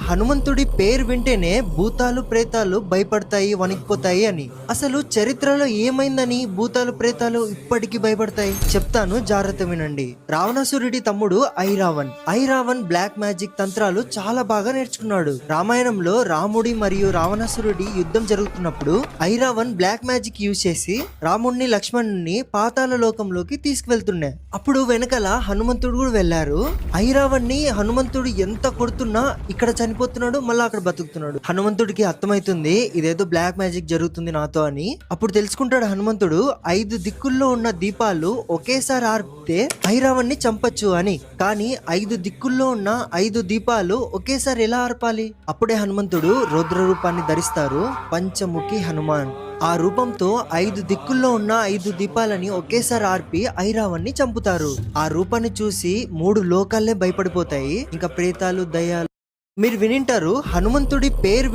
హనుమంతుడి పేరు వింటేనే భూతాలు ప్రేతాలు భయపడతాయి, వణికిపోతాయి అని. అసలు చరిత్రలో ఏమైందని భూతాలు ప్రేతాలు ఇప్పటికీ భయపడతాయి చెప్తాను, జాగ్రత్త వినండి. రావణాసురుడి తమ్ముడు ఐరావన్ బ్లాక్ మ్యాజిక్ తంత్రాలు చాలా బాగా నేర్చుకున్నాడు. రామాయణంలో రాముడి మరియు రావణాసురుడి యుద్ధం జరుగుతున్నప్పుడు ఐరావన్ బ్లాక్ మ్యాజిక్ యూజ్ చేసి రాముడిని లక్ష్మణుని పాతాళ లోకంలోకి తీసుకువెళ్తున్నాయి. అప్పుడు వెనకాల హనుమంతుడు కూడా వెళ్లారు. ఐరావన్ని హనుమంతుడు ఎంత కొడుతున్నా ఇక్కడ చనిపోతున్నాడు, మళ్ళీ అక్కడ బతుకుతున్నాడు. హనుమంతుడికి అర్థమైతుంది ఇదేదో బ్లాక్ మ్యాజిక్ జరుగుతుంది నాతో అని. అప్పుడు తెలుసుకుంటాడు హనుమంతుడు 5 దిక్కుల్లో ఉన్న దీపాలు ఒకేసారి ఆర్పితే ఐరావన్ని చంపచ్చు అని. కానీ 5 దిక్కుల్లో ఉన్న 5 దీపాలు ఒకేసారి ఎలా ఆర్పాలి? అప్పుడే హనుమంతుడు రౌద్ర రూపాన్ని ధరిస్తారు, పంచముఖి హనుమాన్. ఆ రూపంతో 5 దిక్కుల్లో ఉన్న 5 దీపాలని ఒకేసారి ఆర్పి ఐరావన్ని చంపుతారు. ఆ రూపాన్ని చూసి 3 లోకాలే భయపడిపోతాయి. ఇంకా ప్రేతాలు, దయ్యాలు. మీరు వినింటారు హనుమంతుడి పేరు